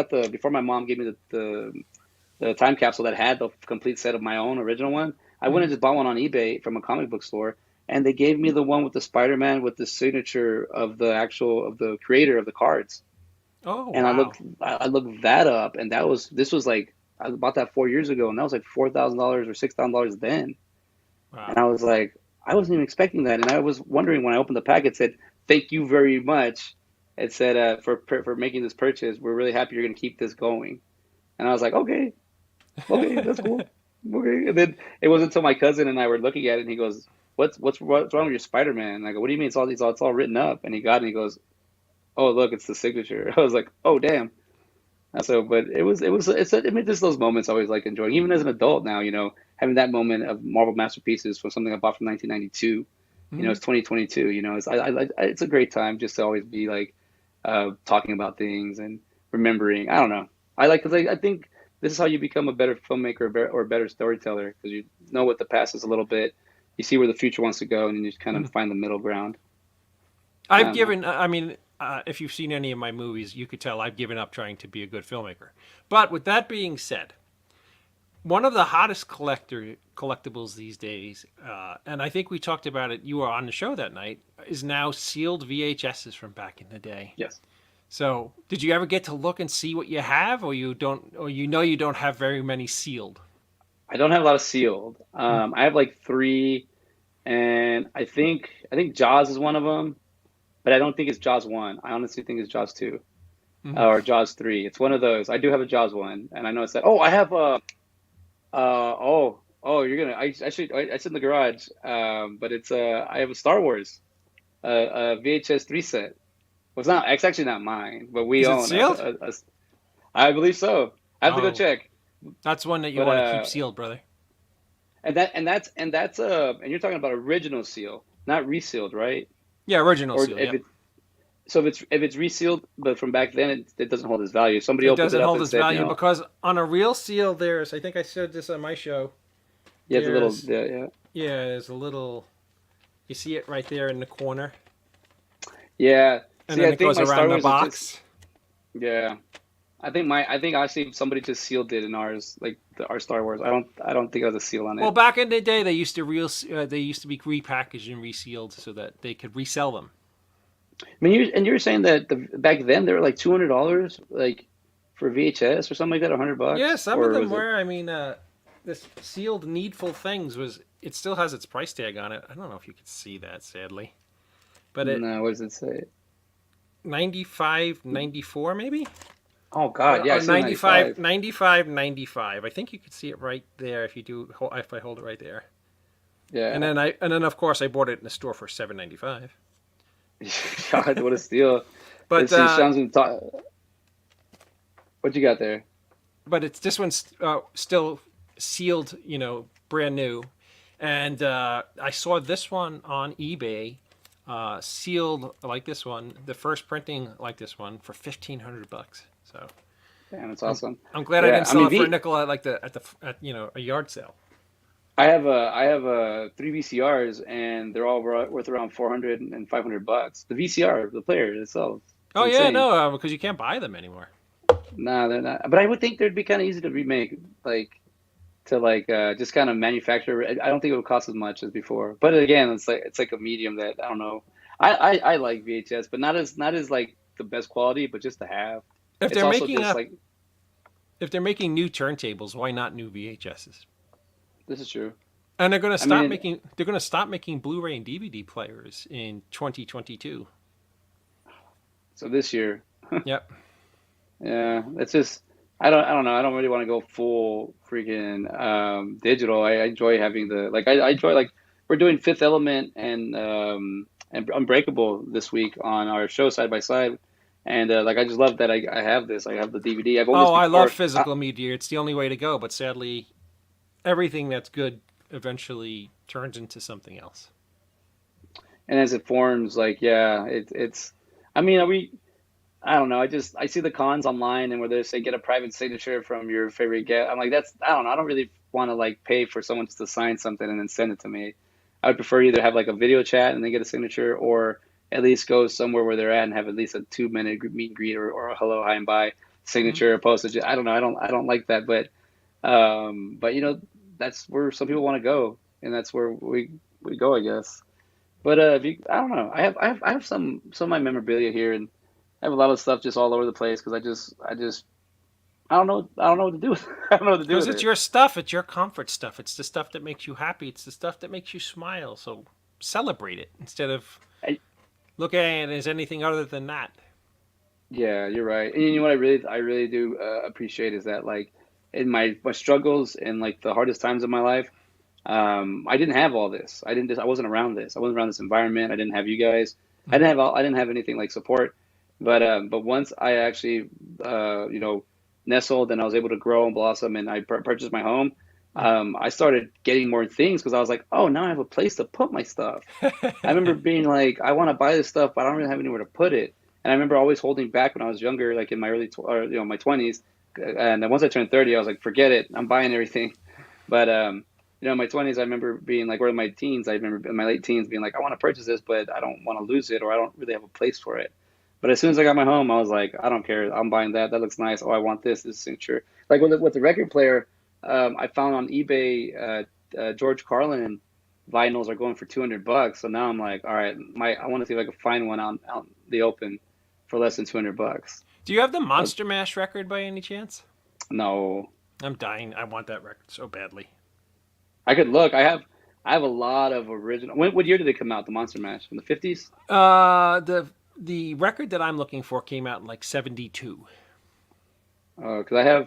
my mom gave me the time capsule that had the complete set of my own original one. I went and just bought one on eBay from a comic book store, and they gave me the one with the Spider-Man with the signature of the creator of the cards. Oh, And wow. I looked that up, and this was like I bought that 4 years ago, and that was like $4,000 or $6,000 then. And Wow. I was like, I wasn't even expecting that, and I was wondering when I opened the pack, it said, "Thank you very much." It said for making this purchase. We're really happy you're going to keep this going. And I was like, okay, okay, that's cool. Okay. And then it wasn't until my cousin and I were looking at it, and he goes, "What's wrong with your Spider-Man?" And I go, "What do you mean? It's all written up." And he got it, and he goes, "Oh, look, it's the signature." I was like, "Oh, damn." So, but I mean, just those moments I always like enjoying, even as an adult now. Having that moment of Marvel masterpieces from something I bought from 1992. It's 2022. It's a great time just to always be like talking about things and remembering. I don't know. Because I think this is how you become a better filmmaker or a better storyteller because you know what the past is a little bit. You see where the future wants to go, and then you just kind of find the middle ground. I I've don't know. given, I mean, if you've seen any of my movies, you could tell I've given up trying to be a good filmmaker. But with that being said, one of the hottest collectibles these days, and I think we talked about it, you were on the show that night, is now sealed VHSs from back in the day. Yes. So, did you ever get to look and see what you have, or you don't, or you don't have very many sealed? I don't have a lot of sealed. I have like three, and I think Jaws is one of them, but I don't think it's Jaws one. I honestly think it's Jaws two, Mm-hmm. or Jaws three. It's one of those. I do have a Jaws one, and I know it's that. Oh, I have a. You're gonna. I sit in the garage. But it's I have a Star Wars, a VHS three set. Well, it's not. It's actually not mine, but we Is it own sealed? I believe so. I have to go Oh, check. that's one that you But want to keep sealed, brother. and you're talking about original seal, not resealed, right? Yeah, original Or seal. if Yep. it so if it's resealed, but from back then it doesn't hold its value. Somebody It opened it doesn't up hold and its said, value because on a real seal, there's. I think I showed this on my show. yeah, it's a little, There's yeah, yeah, yeah, there's a little. You see it right there in the corner, yeah. and See, then I it think goes my Star around the Wars is just, box. yeah. I think actually somebody just sealed it in ours, like our Star Wars. I don't think it has a seal on Well, it. back in the day, they used to be repackaged and resealed so that they could resell them. I mean, you were saying that back then they were like $200, like for VHS or something like that, Yeah, $100, some of or them was it? were. I mean, this sealed Needful Things was. It still has its price tag on it. I don't know if you could see that, sadly, but it No, what does it say? 95, 94 maybe. Oh God, yeah, I Or see 95, 95. 95, 95. I think you could see it right there if you do. If I hold it right there, Yeah. and then of course I bought it in the store for 7.95. God, what a steal. But Let's see, Sean's gonna talk. What you got there? it's this one's still sealed, brand new, and I saw this one on eBay, sealed like this one, the first printing like this one for $1,500. So Damn, that's I'm awesome. I'm glad I Yeah, didn't I sell mean, it for a V. nickel at a yard sale. I have three VCRs, and they're all worth around 400 and 500 bucks. The VCR, the player itself, it's Oh yeah, insane. no, because you can't buy them anymore. Nah, they're not. But I would think they'd be kind of easy to remake, like to like just kind of manufacture. I don't think it would cost as much as before. But again, it's like a medium that I don't know. I like VHS, but not as like the best quality, but just to have. If It's they're also making just up, like if they're making new turntables, why not new VHSs? this is true. And I mean, they're going to stop making Blu-ray and DVD players in 2022. so this year. Yep. Yeah, it's just I don't know. I don't really want to go full freaking digital. I enjoy having the like I enjoy like we're doing Fifth Element and Unbreakable this week on our show side by side, and like I just love that I have this. I have the DVD. I've owned this Oh, I love before. physical media. It's the only way to go, but sadly, everything that's good eventually turns into something else. And as it forms, like yeah, it's. I mean, are we? I don't know. I see the cons online and where they say get a private signature from your favorite guest. I'm like that's I don't know. I don't really want to like pay for someone to sign something and then send it to me. I would prefer either have like a video chat and then get a signature, or at least go somewhere where they're at and have at least a 2 minute meet and greet, or a hello, hi, and bye Mhm. signature or postage. I don't know. I don't like that, but that's where some people want to go, and that's where we go, I guess. But if you, I don't know. I have some of my memorabilia here, and I have a lot of stuff just all over the place because I don't know what to do with I don't know what to do Because with it's it. your stuff, it's your comfort stuff, it's the stuff that makes you happy, it's the stuff that makes you smile. So celebrate it instead of I, looking at it as anything other than that. yeah, you're right. And you know what I really do appreciate is that like in my struggles and like the hardest times of my life, I didn't have all this. I wasn't around this. I wasn't around this environment. I didn't have you guys. Mhm. I didn't have anything like support. But once I actually nestled and I was able to grow and blossom and I purchased my home, I started getting more things because I was like, oh, now I have a place to put my stuff. I remember being like, I want to buy this stuff, but I don't really have anywhere to put it. And I remember always holding back when I was younger, like in my my 20s. And then once I turned 30, I was like, forget it, I'm buying everything. But in my 20s, I remember being like, or in my teens, I remember in my late teens being like, I want to purchase this, but I don't want to lose it, or I don't really have a place for it. But as soon as I got my home, I was like, I don't care, I'm buying that. That looks nice. Oh, I want this signature. Like with the record player, I found on eBay George Carlin vinyls are going for 200 bucks. So now I'm like, all right, I want to see if I can find one out in the open for less than 200 bucks. Do you have the Uh, Monster Mash record by any chance? no, I'm dying. I want that record so badly. I could look. I have a lot of original. What year did it come out? The Monster Mash in the 50s? The record that I'm looking for came out in like '72. Because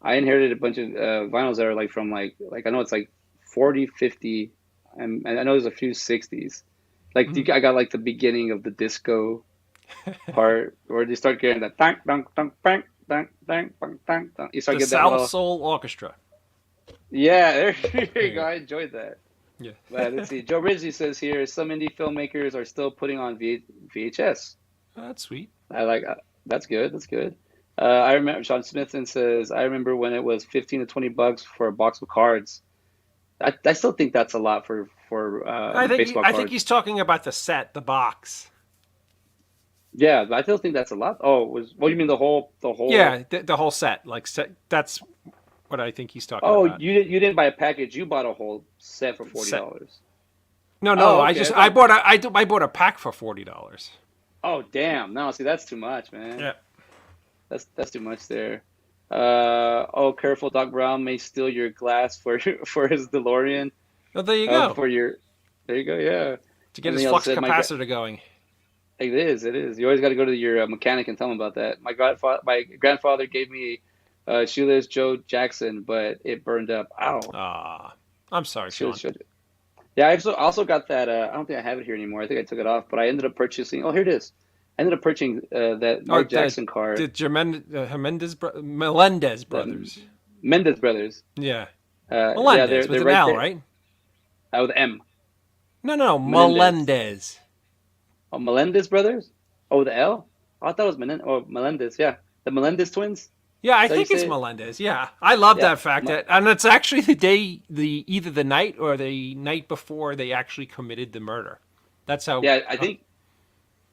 I inherited a bunch of vinyls that are like from like I know it's like 40, 50, and I know there's a few 60s. Like Mhm. I got like the beginning of the disco part where they start getting that dunk dunk dunk dunk dunk dunk dunk dunk dunk. You start The getting that South little Soul Orchestra. yeah. There There you you go. go. I enjoyed that. Yeah. But let's see. Joe Ridgely says here some indie filmmakers are still putting on VHS. That's sweet. I like that's good. That's good. I remember Sean Smithson says I remember when it was 15 to 20 bucks for a box of cards. I still think that's a lot for baseball I think cards. he's talking about the set, the box. Yeah, but I still think that's a lot. Oh, was what do you mean the whole? Yeah, the whole set. Like set, that's what I think he's talking Oh, about. you didn't buy a package. You bought a whole set for Set. $40. No, no. Oh, I okay. just I thought. I bought a pack for $40. Oh, damn. No, see, that's too much, man. Yeah. That's too much there. Oh, careful, Doc Brown may steal your glass for for his DeLorean. Well, there you go. For your. There you go. Yeah. To get his Something else flux said capacitor going. it is. It is. You always got to go to your mechanic and tell him about that. My grandfather gave me shoeless Joe Jackson, but it burned up. Ow. Ah, I'm sorry, Shoeless Sean. Joe. Yeah, I also got that. I don't think I have it here anymore. I think I took it off, but I ended up purchasing. Oh, here it is. I ended up purchasing that Oh, Mark Jackson car, Melendez the brothers. Mendes brothers. Yeah, Yeah, Melendez they're with an right L, there. right? With M. No, no, Menendez. Melendez. Oh, Melendez brothers. Oh, the L. Oh, I thought it was Melendez. Yeah, the Melendez twins. Is Yeah, I that how you think it's say it? Melendez. Yeah, I love Yeah. that fact that, and it's actually the either the night or the night before they actually committed the murder. That's how. Yeah, I think.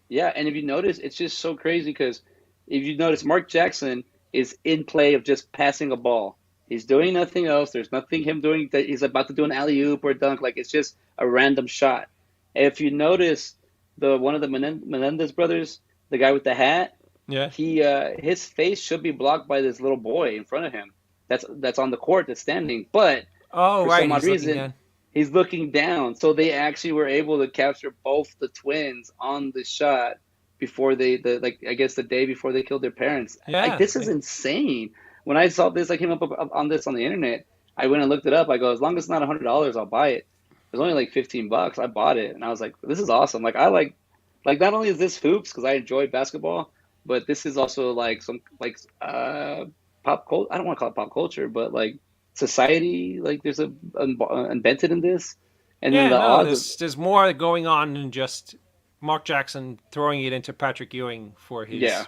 Yeah, and if you notice, it's just so crazy because if you notice, Mark Jackson is in play of just passing a ball. He's doing nothing else. There's nothing him doing that he's about to do an alley oop or a dunk. Like it's just a random shot. If you notice, the one of the Menendez brothers, the guy with the hat, Yeah. he his face should be blocked by this little boy in front of him. That's on the court that's standing. But Oh, for right. some odd He's looking reason, down. he's looking down. So they actually were able to capture both the twins on the shot before like I guess the day before they killed their parents. Like Yeah. this is insane. When I saw this, I came up on this on the internet. I went and looked it up. I go, as long as it's not $100, I'll buy it. It was only like 15 bucks. I bought it and I was like, this is awesome. Like I like not only is this hoops because I enjoy basketball, but this is also like some like pop culture. I don't want to call it pop culture, but like society. Like there's invented in this, and then Yeah. the No, odds of there's more going on than just Mark Jackson throwing it into Patrick Ewing for yeah. his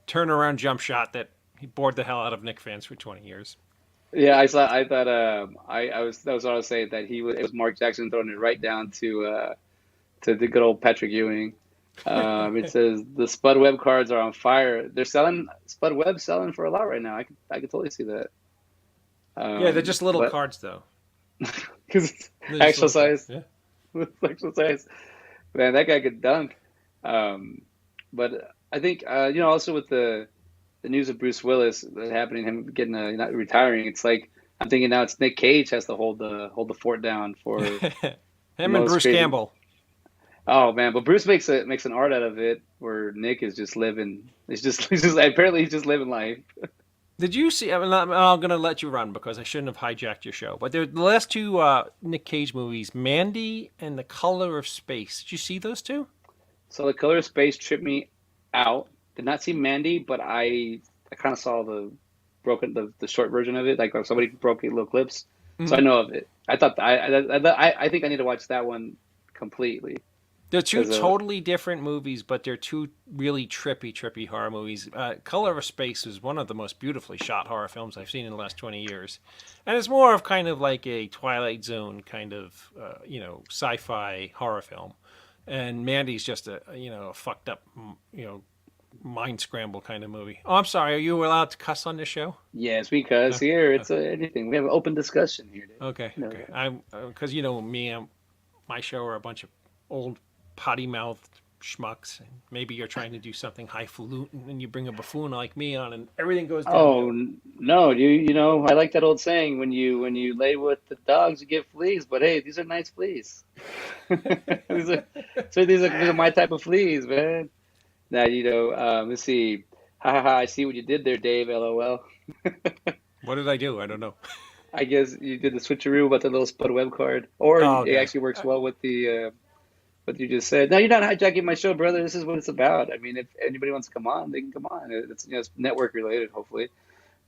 turnaround jump shot that he bored the hell out of Knicks fans for 20 years. Yeah, I thought I was that was what I was saying that it was Mark Jackson throwing it right down to the good old Patrick Ewing. It says the Spud Webb cards are on fire. They're selling Spud Webb selling for a lot right now. I could totally see that. Yeah, they're just little But cards though. because it's They're just actual little cards. size, Yeah. actual size. Man, that guy could dunk. Um, but I think also with the news of Bruce Willis that happening, him getting not retiring. It's like I'm thinking now it's Nick Cage has to hold the fort down for the Him and most Bruce crazy. Campbell. Oh man, but Bruce makes an art out of it, where Nick is just living. He's just apparently he's just living life. Did you see? I'm going to let you run because I shouldn't have hijacked your show. But the last two Nick Cage movies, Mandy and The Color of Space. Did you see those two? So the Color of Space tripped me out. Did not see Mandy, but I kind of saw the short version of it, like somebody broke little clips. So I Hmm. know of it. I thought I think I need to watch that one completely They're two because totally different movies, but they're two really trippy horror movies. Color of Space is one of the most beautifully shot horror films I've seen in the last 20 years. And it's more of kind of like a Twilight Zone kind of, sci-fi horror film. And Mandy's just a fucked up, mind scramble kind of movie. Oh, I'm sorry. Are you allowed to cuss on this show? yes, because Uh, here uh, it's anything. We have an open discussion here, Dave. okay, You know okay. that. I'm because me, my show are a bunch of old potty mouthed schmucks, and maybe you're trying to do something highfalutin, and you bring a buffoon like me on, and everything goes Oh downhill. no, you know I like that old saying when you lay with the dogs you get fleas, but hey, these are nice fleas. These are these are my type of fleas, man. Now you know. Let's see. Ha ha ha! I see what you did there, Dave. LOL. What did I do? I don't know. I guess you did the switcheroo about the little spud web card, or Oh, it okay. actually works well with the what you just said. No, you're not hijacking my show, brother. This is what it's about. I mean, if anybody wants to come on, they can come on. It's you know it's network related, hopefully.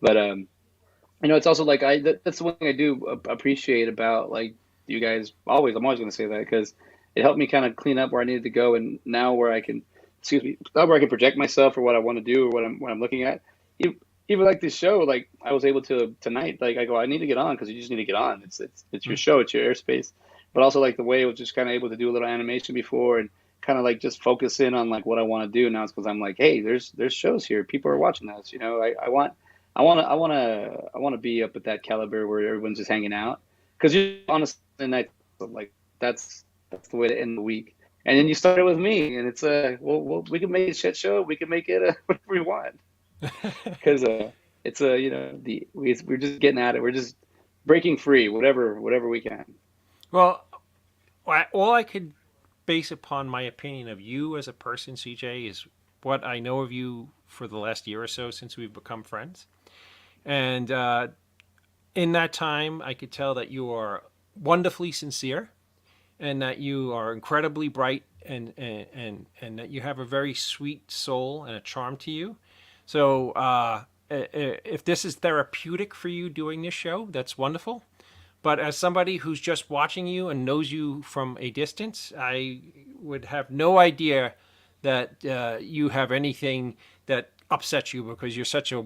But you know, it's also like that's the one thing I do appreciate about like you guys. Always, I'm always going to say that because it helped me kind of clean up where I needed to go, and now where I can, excuse me, now where I can project myself or what I want to do or what I'm looking at. Even, even like this show, like I was able to tonight. Like I go, I need to get on because you just need to get on. It's your Mm. show, it's your airspace. But also like the way I was just kind of able to do a little animation before and kind of like just focus in on like what I want to do now. It's because I'm like, hey, there's shows here. People are watching us. You know, I want to be up at that caliber where everyone's just hanging out. Because you honestly, night, like that's the way to end the week. And then you started with me, and it's we can make it a shit show. We can make it whatever we want. Because it's you know we're just getting at it. We're just breaking free, whatever we can. Well, all I could base upon my opinion of you as a person, CJ, is what I know of you for the last year or so since we've become friends. And in that time, I could tell that you are wonderfully sincere and that you are incredibly bright and that you have a very sweet soul and a charm to you. So if this is therapeutic for you doing this show, that's wonderful. But as somebody who's just watching you and knows you from a distance, I would have no idea that you have anything that upsets you because you're such a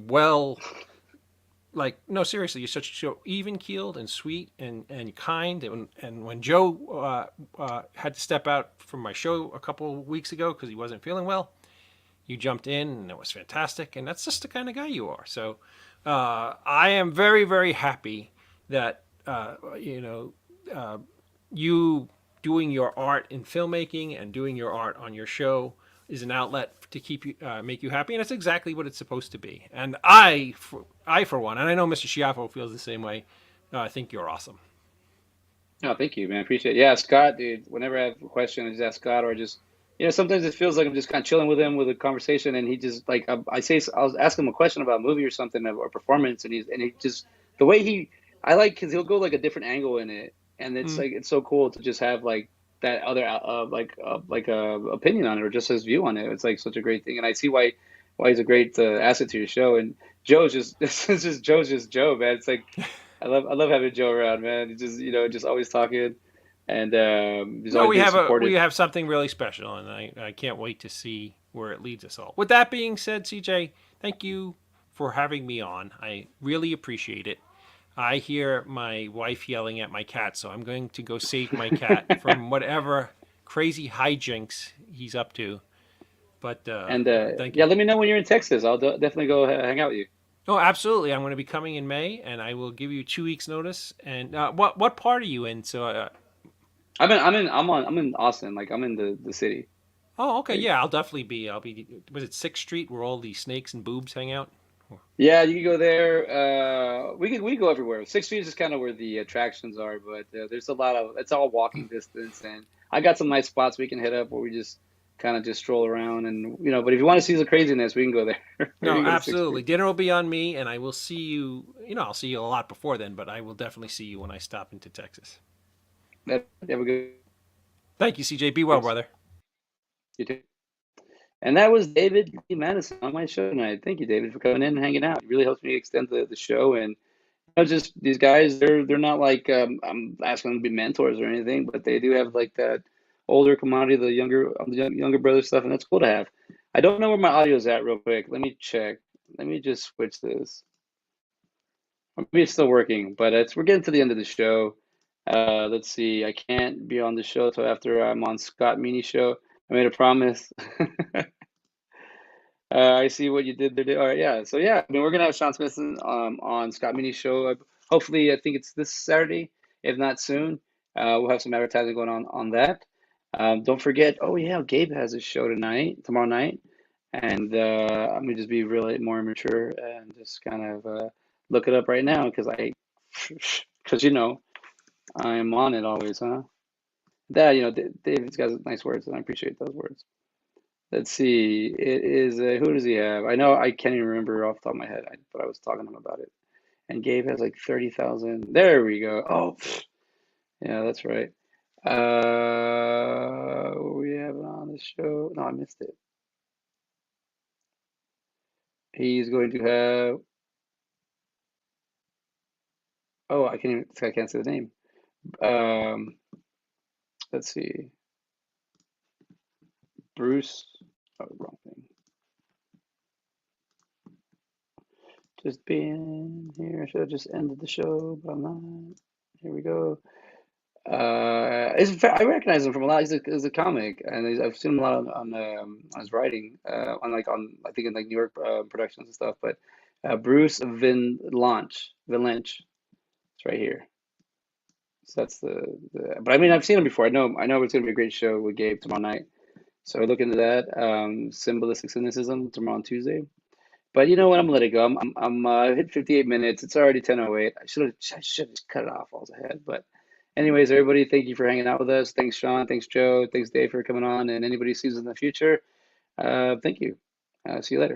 no, seriously, you're such so even keeled and sweet and kind. And when Joe had to step out from my show a couple of weeks ago because he wasn't feeling well, you jumped in and it was fantastic. And that's just the kind of guy you are. So I am very, very happy that, you know, you doing your art in filmmaking and doing your art on your show is an outlet to keep you make you happy, and it's exactly what it's supposed to be. And I for one, and I know Mr. Schiaffo feels the same way. I think you're awesome. Oh, thank you, man. Appreciate it. Yeah, Scott, dude. Whenever I have a question, I just ask Scott, or just you know, sometimes it feels like I'm just kind of chilling with him with a conversation, and he just like I say, I'll ask him a question about a movie or something or performance, and he just the way I like because he'll go like a different angle in it, and it's Mm. like it's so cool to just have like that other opinion on it or just his view on it. It's like such a great thing, and I see why he's a great asset to your show. And Joe's just it's just Joe's just Joe, man. It's like I love having Joe around, man. He's just you know just always talking, and he's No, always being we supportive. have something really special, and I can't wait to see where it leads us all. With that being said, CJ, thank you for having me on. I really appreciate it. I hear my wife yelling at my cat, so I'm going to go save my cat from whatever crazy hijinks he's up to. But And thank yeah, you. let me know when you're in Texas. I'll definitely go hang out with you. Oh, absolutely. I'm going to be coming in May, and I will give you 2 weeks notice. And what part are you in? So, I'm in Austin. Like I'm in the city. oh, okay, Like yeah, I'll definitely be. I'll be. Was it Sixth Street where all the snakes and boobs hang out? yeah, you can go there. We can go everywhere. Sixth Street is kind of where the attractions are, but there's a lot of it's all walking distance, and I got some nice spots we can hit up where we just kind of just stroll around, and you know. But if you want to see the craziness, we can go there. We No, can go to Sixth absolutely. Street. Dinner will be on me, and I will see you. You know, I'll see you a lot before then, but I will definitely see you when I stop into Texas. Have a good. Thank you, CJ. Be well, brother. You too. And that was David Lee Madison on my show tonight. Thank you, David, for coming in and hanging out. It really helps me extend the show. And you know, just these guys, they're not like I'm asking them to be mentors or anything, but they do have like that older commodity, the younger brother stuff, and that's cool to have. I don't know where my audio's at real quick. Let me check. Let me just switch this. Maybe it's still working, but it's we're getting to the end of the show. Let's see. I can't be on the show till after I'm on Scott Meany show. I made a promise. I see what you did there. All right, yeah. So yeah, I mean, we're gonna have Sean Smithson on Scott Mini's show. Hopefully, I think it's this Saturday, if not soon. We'll have some advertising going on that. Don't forget, oh yeah, Gabe has a show tonight, tomorrow night, and I'm gonna just be really more immature and just kind of look it up right now because because I'm on it always, huh? That David's got nice words, and I appreciate those words. Let's see, it is who does he have? I know I can't even remember off the top of my head, but I was talking to him about it. And Gabe has like 30,000. There we go. Oh, yeah, that's right. We have it on the show. No, I missed it. He's going to have. Oh, I can't even. I can't say the name. Um, let's see. Bruce. Oh, wrong thing. Just being here. I should have just ended the show, but I'm not. Here we go. I recognize him from a lot. He's a comic, and I've seen him a lot on his writing, I think in like New York productions and stuff. But Bruce Vin Lynch, it's right here. So that's the. But I mean, I've seen him before. I know it's gonna be a great show with Gabe tomorrow night. So look into that. Symbolistic cynicism tomorrow on Tuesday. But you know what? I'm gonna let it go. I hit 58 minutes. It's already 10:08. I should have just cut it off while I was ahead. But anyways, everybody, thank you for hanging out with us. Thanks, Sean. Thanks, Joe. Thanks, Dave, for coming on. And anybody who sees us in the future, thank you. See you later.